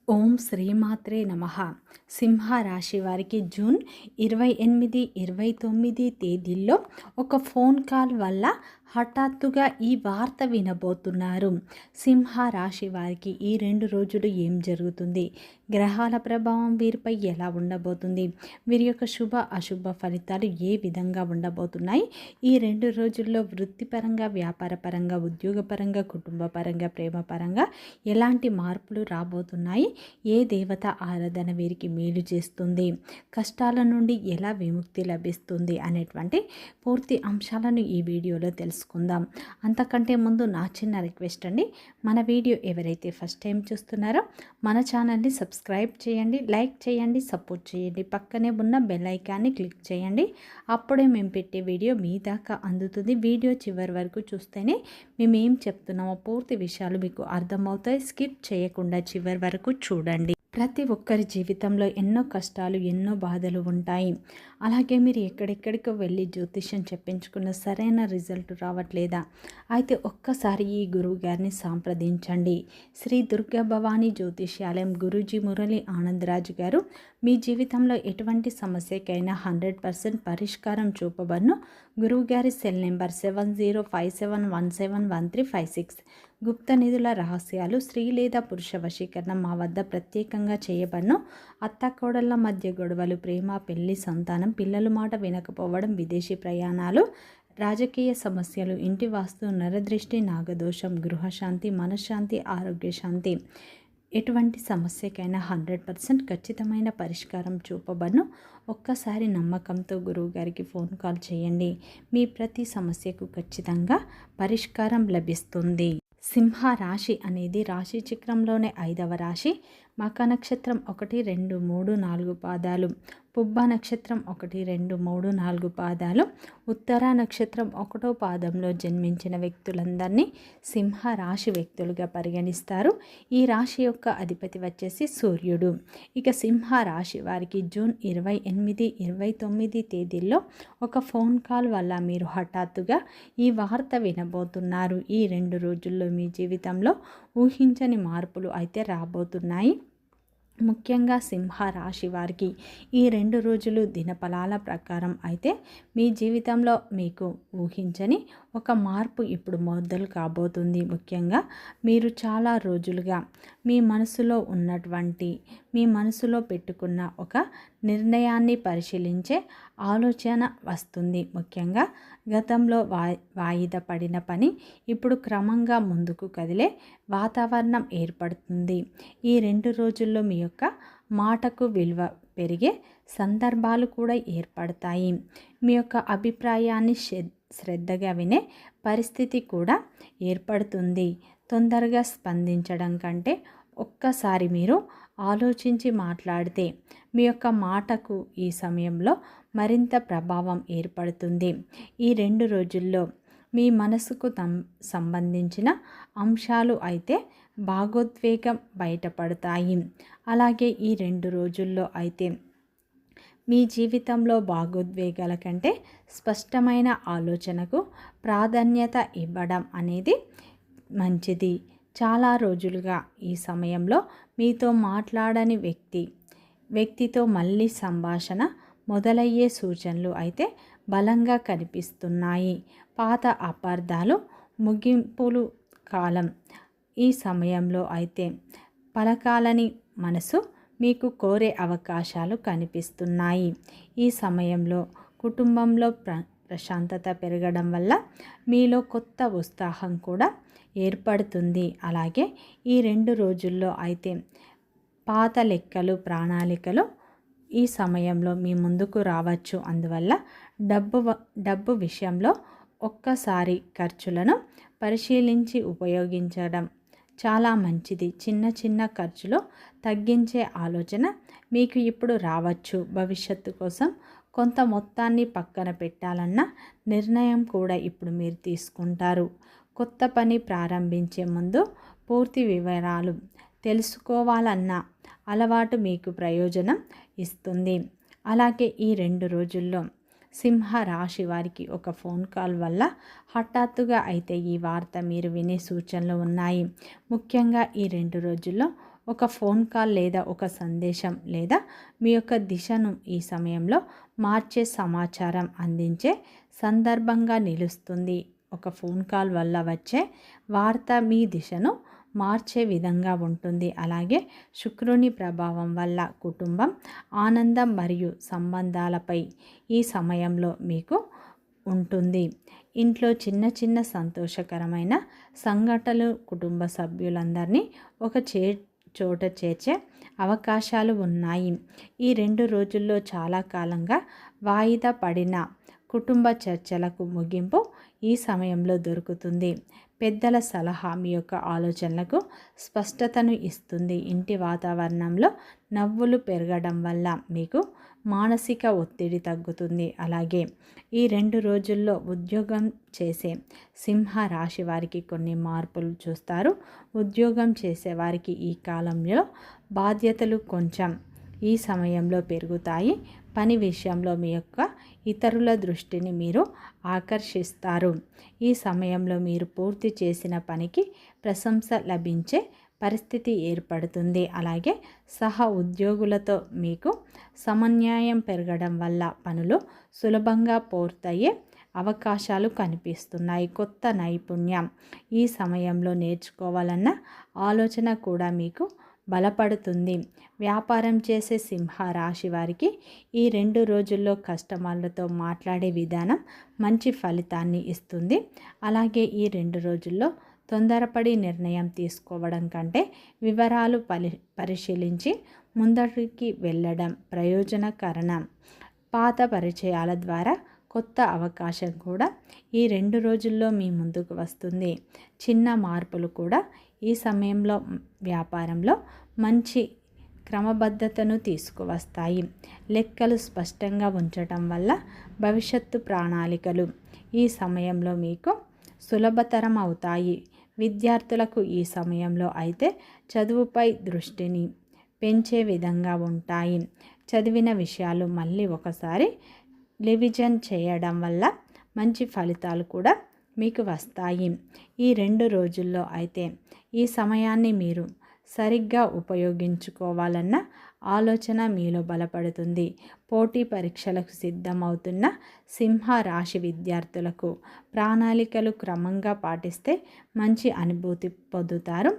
ఓం శ్రీమాత్రే నమః. సింహ రాశి వారికి జూన్ 28, 29 తేదీల్లో ఒక ఫోన్ కాల్ వల్ల హఠాత్తుగా ఈ వార్త వినబోతున్నారు. సింహ రాశి వారికి ఈ 2 రోజులు ఏం జరుగుతుంది, గ్రహాల ప్రభావం వీరిపై ఎలా ఉండబోతుంది, వీరి యొక్క శుభ అశుభ ఫలితాలు ఏ విధంగా ఉండబోతున్నాయి, ఈ 2 రోజుల్లో వృత్తిపరంగా, వ్యాపారపరంగా, ఉద్యోగపరంగా, కుటుంబపరంగా, ప్రేమపరంగా ఎలాంటి మార్పులు రాబోతున్నాయి, ఏ దేవత ఆరాధన వీరికి మేలు చేస్తుంది, కష్టాల నుండి ఎలా విముక్తి లభిస్తుంది అనేటువంటి పూర్తి అంశాలను ఈ వీడియోలో తెలుసుకుందాం. అంతకంటే ముందు నా చిన్న రిక్వెస్ట్ అండి, మన వీడియో ఎవరైతే ఫస్ట్ టైం చూస్తున్నారో మన ఛానల్ని సబ్స్క్రైబ్ చేయండి, లైక్ చేయండి, సపోర్ట్ చేయండి, పక్కనే ఉన్న బెల్ ఐకాన్ని క్లిక్ చేయండి. అప్పుడే మేము పెట్టే వీడియో మీ దాకా అందుతుంది. వీడియో చివరి వరకు చూస్తేనే మేము ఏం చెప్తున్నామో పూర్తి విషయాలు మీకు అర్థమవుతాయి. స్కిప్ చేయకుండా చివరి వరకు చూడండి. ప్రతి ఒక్కరి జీవితంలో ఎన్నో కష్టాలు, ఎన్నో బాధలు ఉంటాయి. అలాగే మీరు ఎక్కడెక్కడికో వెళ్ళి జ్యోతిష్యం చెప్పించుకున్న సరైన రిజల్ట్ రావట్లేదా? అయితే ఒక్కసారి ఈ గురువు గారిని సంప్రదించండి. శ్రీ దుర్గా భవానీ జ్యోతిష్యాలయం గురూజీ మురళి ఆనందరాజు గారు మీ జీవితంలో ఎటువంటి సమస్యకైనా 100% పరిష్కారం చూపబడును. గురువుగారి సెల్ నెంబర్ 7057171356. గుప్త నిధుల రహస్యాలు, స్త్రీ లేదా పురుష వశీకరణ మా వద్ద ప్రత్యేకంగా చేయబడును. అత్తాకోడళ్ల మధ్య గొడవలు, ప్రేమ, పెళ్లి, సంతానం, పిల్లల మాట వినకపోవడం, విదేశీ ప్రయాణాలు, రాజకీయ సమస్యలు, ఇంటి వాస్తు, నరదృష్టి, నాగదోషం, గృహశాంతి, మనశ్శాంతి, ఆరోగ్య శాంతి, ఎటువంటి సమస్యకైనా 100% ఖచ్చితమైన పరిష్కారం చూపబడును. ఒక్కసారి నమ్మకంతో గురువుగారికి ఫోన్ కాల్ చేయండి. మీ ప్రతి సమస్యకు ఖచ్చితంగా పరిష్కారం లభిస్తుంది. సింహ రాశి అనేది రాశి చక్రంలోనే 5వ రాశి. మక నక్షత్రం 1, 2, 3, 4 పాదాలు, పుబ్బ నక్షత్రం 1, 2, 3, 4 పాదాలు, ఉత్తర నక్షత్రం 1వ పాదంలో జన్మించిన వ్యక్తులందరినీ సింహ రాశి వ్యక్తులుగా పరిగణిస్తారు. ఈ రాశి యొక్క అధిపతి వచ్చేసి సూర్యుడు. ఇక సింహ రాశి వారికి జూన్ 28, 29 తేదీల్లో ఒక ఫోన్ కాల్ వల్ల మీరు హఠాత్తుగా ఈ వార్త వినబోతున్నారు. ఈ 2 రోజుల్లో మీ జీవితంలో ఊహించని మార్పులు అయితే రాబోతున్నాయి. ముఖ్యంగా సింహ రాశి వారికి ఈ 2 రోజులు దినఫలాల ప్రకారం అయితే మీ జీవితంలో మీకు ఊహించని ఒక మార్పు ఇప్పుడు మొదలు కాబోతుంది. ముఖ్యంగా మీరు చాలా రోజులుగా మీ మనసులో మీ మనసులో పెట్టుకున్న ఒక నిర్ణయాన్ని పరిశీలించే ఆలోచన వస్తుంది. ముఖ్యంగా గతంలో వాయిదా పడిన పని ఇప్పుడు క్రమంగా ముందుకు కదిలే వాతావరణం ఏర్పడుతుంది. ఈ 2 రోజుల్లో మీ యొక్క మాటకు విలువ పెరిగే సందర్భాలు కూడా ఏర్పడతాయి. మీ యొక్క అభిప్రాయాన్ని శ్రద్ధగా వినే పరిస్థితి కూడా ఏర్పడుతుంది. తొందరగా స్పందించడం కంటే ఒక్కసారి మీరు ఆలోచించి మాట్లాడితే మీ యొక్క మాటకు ఈ సమయంలో మరింత ప్రభావం ఏర్పడుతుంది. ఈ 2 రోజుల్లో మీ మనసుకు సంబంధించిన అంశాలు అయితే భావోద్వేగం బయటపడతాయి. అలాగే ఈ 2 రోజుల్లో అయితే మీ జీవితంలో భావోద్వేగాల కంటే స్పష్టమైన ఆలోచనకు ప్రాధాన్యత ఇవ్వడం అనేది మంచిది. చాలా రోజులుగా ఈ సమయంలో మీతో మాట్లాడని వ్యక్తితో మళ్ళీ సంభాషణ మొదలయ్యే సూచనలు అయితే బలంగా కనిపిస్తున్నాయి. పాత అపార్థాలు ముగింపులు కాలం. ఈ సమయంలో అయితే పలకాలని మనసు మీకు కోరే అవకాశాలు కనిపిస్తున్నాయి. ఈ సమయంలో కుటుంబంలో ప్రశాంతత పెరగడం వల్ల మీలో కొత్త ఉత్సాహం కూడా ఏర్పడుతుంది. అలాగే ఈ 2 రోజుల్లో అయితే పాత లెక్కలు, ప్రణాళికలు ఈ సమయంలో మీ ముందుకు రావచ్చు. అందువల్ల డబ్బు విషయంలో ఒక్కసారి ఖర్చులను పరిశీలించి ఉపయోగించడం చాలా మంచిది. చిన్న చిన్న ఖర్చులు తగ్గించే ఆలోచన మీకు ఇప్పుడు రావచ్చు. భవిష్యత్తు కోసం కొంత మొత్తాన్ని పక్కన పెట్టాలన్న నిర్ణయం కూడా ఇప్పుడు మీరు తీసుకుంటారు. కొత్త పని ప్రారంభించే ముందు పూర్తి వివరాలు తెలుసుకోవాలన్న అలవాటు మీకు ప్రయోజనం ఇస్తుంది. అలాగే ఈ 2 రోజుల్లో సింహ రాశి వారికి ఒక ఫోన్ కాల్ వల్ల హఠాత్తుగా అయితే ఈ వార్త మీరు వినే సూచనలు ఉన్నాయి. ముఖ్యంగా ఈ 2 రోజుల్లో ఒక ఫోన్ కాల్ లేదా ఒక సందేశం లేదా మీ యొక్క దిశను ఈ సమయంలో మార్చే సమాచారం అందించే సందర్భంగా నిలుస్తుంది. ఒక ఫోన్ కాల్ వల్ల వచ్చే వార్త మీ దిశను మార్చే విధంగా ఉంటుంది. అలాగే శుక్రుని ప్రభావం వల్ల కుటుంబం, ఆనందం మరియు సంబంధాలపై ఈ సమయంలో మీకు ఉంటుంది. ఇంట్లో చిన్న చిన్న సంతోషకరమైన సంఘటనలు కుటుంబ సభ్యులందరినీ ఒక చోట చేర్చే అవకాశాలు ఉన్నాయి. ఈ 2 రోజుల్లో చాలా కాలంగా వాయిదా పడిన కుటుంబ చర్చలకు ముగింపు ఈ సమయంలో దొరుకుతుంది. పెద్దల సలహా మీ యొక్క ఆలోచనలకు స్పష్టతను ఇస్తుంది. ఇంటి వాతావరణంలో నవ్వులు పెరగడం వల్ల మీకు మానసిక ఒత్తిడి తగ్గుతుంది. అలాగే ఈ 2 రోజుల్లో ఉద్యోగం చేసే సింహ రాశి వారికి కొన్ని మార్పులు చూస్తారు. ఉద్యోగం చేసే వారికి ఈ కాలంలో బాధ్యతలు కొంచెం ఈ సమయంలో పెరుగుతాయి. పని విషయంలో మీ యొక్క ఇతరుల దృష్టిని మీరు ఆకర్షిస్తారు. ఈ సమయంలో మీరు పూర్తి చేసిన పనికి ప్రశంస లభించే పరిస్థితి ఏర్పడుతుంది. అలాగే సహ ఉద్యోగులతో మీకు సమన్వయం పెరగడం వల్ల పనులు సులభంగా పూర్తయ్యే అవకాశాలు కనిపిస్తున్నాయి. కొత్త నైపుణ్యం ఈ సమయంలో నేర్చుకోవాలన్న ఆలోచన కూడా మీకు బలపడుతుంది. వ్యాపారం చేసే సింహ రాశి వారికి ఈ 2 రోజుల్లో కస్టమర్లతో మాట్లాడే విధానం మంచి ఫలితాన్ని ఇస్తుంది. అలాగే ఈ 2 రోజుల్లో తొందరపడి నిర్ణయం తీసుకోవడం కంటే వివరాలు పరిశీలించి ముందరికి వెళ్ళడం ప్రయోజనకరం. పాత పరిచయాల ద్వారా కొత్త అవకాశం కూడా ఈ 2 రోజుల్లో మీ ముందుకు వస్తుంది. చిన్న మార్పులు కూడా ఈ సమయంలో వ్యాపారంలో మంచి క్రమబద్ధతను తీసుకువస్తాయి. లెక్కలు స్పష్టంగా ఉంచటం వల్ల భవిష్యత్తు ప్రణాళికలు ఈ సమయంలో మీకు సులభతరం అవుతాయి. విద్యార్థులకు ఈ సమయంలో అయితే చదువుపై దృష్టిని పెంచే విధంగా ఉంటాయి. చదివిన విషయాలు మళ్ళీ ఒకసారి రివిజన్ చేయడం వల్ల మంచి ఫలితాలు కూడా మీకు వస్తాయి. ఈ 2 రోజుల్లో అయితే ఈ సమయాన్ని మీరు సరిగ్గా ఉపయోగించుకోవాలన్న ఆలోచన మీలో బలపడుతుంది. పోటీ పరీక్షలకు సిద్ధమవుతున్న సింహ రాశి విద్యార్థులకు ప్రణాళికలు క్రమంగా పాటిస్తే మంచి అనుభూతి పొందుతారు.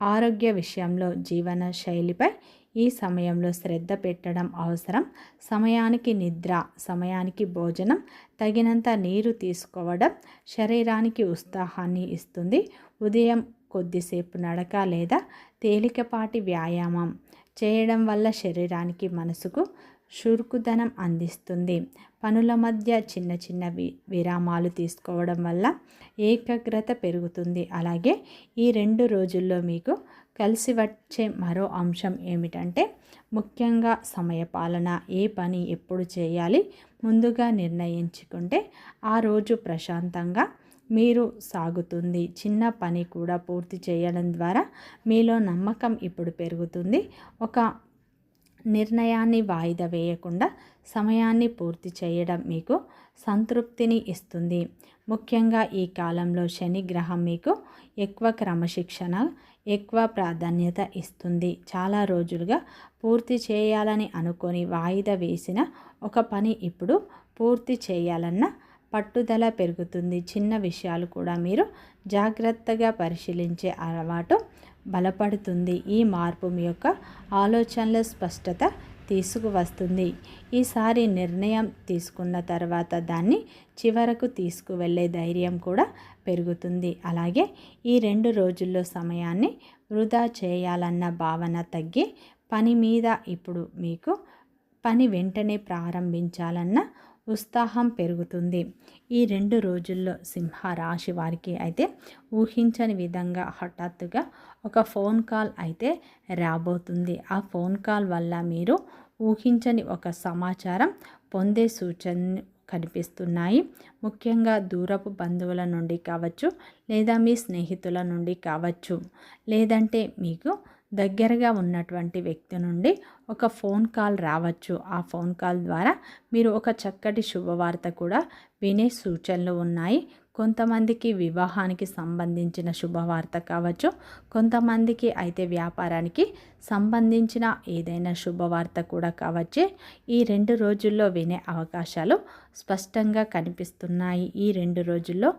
ఆరోగ్య విషయంలో జీవన శైలిపై ఈ సమయంలో శ్రద్ధ పెట్టడం అవసరం. సమయానికి నిద్ర, సమయానికి భోజనం, తగినంత నీరు తీసుకోవడం శరీరానికి ఉత్సాహాన్ని ఇస్తుంది. ఉదయం కొద్దిసేపు నడక లేదా తేలికపాటి వ్యాయామం చేయడం వల్ల శరీరానికి మనసుకు చురుకుదనం అందిస్తుంది. పనుల మధ్య చిన్న చిన్న విరామాలు తీసుకోవడం వల్ల ఏకాగ్రత పెరుగుతుంది. అలాగే ఈ 2 రోజుల్లో మీకు కలిసి వచ్చే మరో అంశం ఏమిటంటే ముఖ్యంగా సమయపాలన. ఏ పని ఎప్పుడు చేయాలి ముందుగా నిర్ణయించుకుంటే ఆ రోజు ప్రశాంతంగా మీరు సాగుతుంది. చిన్న పని కూడా పూర్తి చేయడం ద్వారా మీలో నమ్మకం ఇప్పుడు పెరుగుతుంది. ఒక నిర్ణయాన్ని వాయిదా వేయకుండా సమయాన్ని పూర్తి చేయడం మీకు సంతృప్తిని ఇస్తుంది. ముఖ్యంగా ఈ కాలంలో శని గ్రహం మీకు ఎక్కువ క్రమశిక్షణ, ఎక్కువ ప్రాధాన్యత ఇస్తుంది. చాలా రోజులుగా పూర్తి చేయాలని అనుకొని వాయిదా వేసిన ఒక పని ఇప్పుడు పూర్తి చేయాలన్న పట్టుదల పెరుగుతుంది. చిన్న విషయాలు కూడా మీరు జాగ్రత్తగా పరిశీలించే అలవాటు బలపడుతుంది. ఈ మార్పు మీ యొక్క ఆలోచనల స్పష్టత తీసుకువస్తుంది. ఈసారి నిర్ణయం తీసుకున్న తర్వాత దాన్ని చివరకు తీసుకువెళ్ళే ధైర్యం కూడా పెరుగుతుంది. అలాగే ఈ 2 రోజుల్లో సమయాన్ని వృధా చేయాలన్న భావన తగ్గి పని మీద ఇప్పుడు మీకు పని వెంటనే ప్రారంభించాలన్న ఉత్సాహం పెరుగుతుంది. ఈ 2 రోజుల్లో సింహ రాశి వారికి అయితే ఊహించని విధంగా హఠాత్తుగా ఒక ఫోన్ కాల్ అయితే రాబోతుంది. ఆ ఫోన్ కాల్ వల్ల మీరు ఊహించని ఒక సమాచారం పొందే సూచనలు కనిపిస్తున్నాయి. ముఖ్యంగా దూరపు బంధువుల నుండి కావచ్చు, లేదా మీ స్నేహితుల నుండి కావచ్చు, లేదంటే మీకు దగ్గరగా ఉన్నటువంటి వ్యక్తి నుండి ఒక ఫోన్ కాల్ రావచ్చు. ఆ ఫోన్ కాల్ ద్వారా మీరు ఒక చక్కటి శుభవార్త కూడా వినే సూచనలు ఉన్నాయి. కొంతమందికి వివాహానికి సంబంధించిన శుభవార్త కావచ్చు, కొంతమందికి అయితే వ్యాపారానికి సంబంధించిన ఏదైనా శుభవార్త కూడా కావచ్చు. ఈ 2 రోజుల్లో వినే అవకాశాలు స్పష్టంగా కనిపిస్తున్నాయి. ఈ 2 రోజుల్లో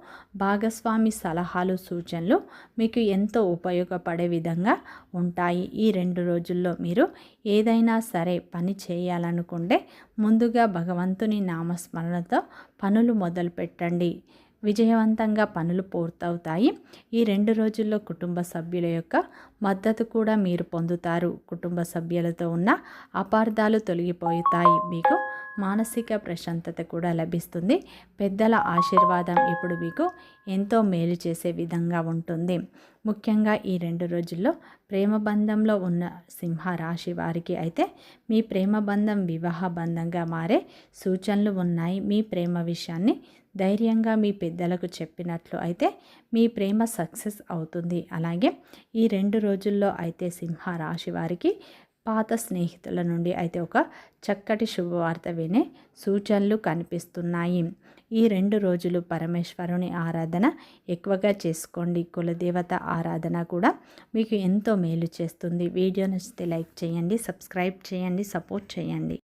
భాగస్వామి సలహాలు, సూచనలు మీకు ఎంతో ఉపయోగపడే విధంగా ఉంటాయి. ఈ 2 రోజుల్లో మీరు ఏదైనా సరే పని చేయాలనుకుంటే ముందుగా భగవంతుని నామస్మరణతో పనులు మొదలు పెట్టండి. విజయవంతంగా పనులు పూర్తవుతాయి. ఈ 2 రోజుల్లో కుటుంబ సభ్యుల యొక్క మద్దతు కూడా మీరు పొందుతారు. కుటుంబ సభ్యులతో ఉన్న అపార్థాలు తొలగిపోతాయి. మీకు మానసిక ప్రశాంతత కూడా లభిస్తుంది. పెద్దల ఆశీర్వాదం ఇప్పుడు మీకు ఎంతో మేలు చేసే విధంగా ఉంటుంది. ముఖ్యంగా ఈ 2 రోజుల్లో ప్రేమ బంధంలో ఉన్న సింహరాశి వారికి అయితే మీ ప్రేమ బంధం వివాహ బంధంగా మారే సూచనలు ఉన్నాయి. మీ ప్రేమ విషయాన్ని ధైర్యంగా మీ పెద్దలకు చెప్పినట్లు అయితే మీ ప్రేమ సక్సెస్ అవుతుంది. అలాగే ఈ 2 రోజుల్లో అయితే సింహరాశి వారికి పాత స్నేహితుల నుండి అయితే ఒక చక్కటి శుభవార్త వినే సూచనలు కనిపిస్తున్నాయి. ఈ 2 రోజులు పరమేశ్వరుని ఆరాధన ఎక్కువగా చేసుకోండి. కులదేవత ఆరాధన కూడా మీకు ఎంతో మేలు చేస్తుంది. వీడియో నచ్చితే లైక్ చేయండి, సబ్స్క్రైబ్ చేయండి, సపోర్ట్ చేయండి.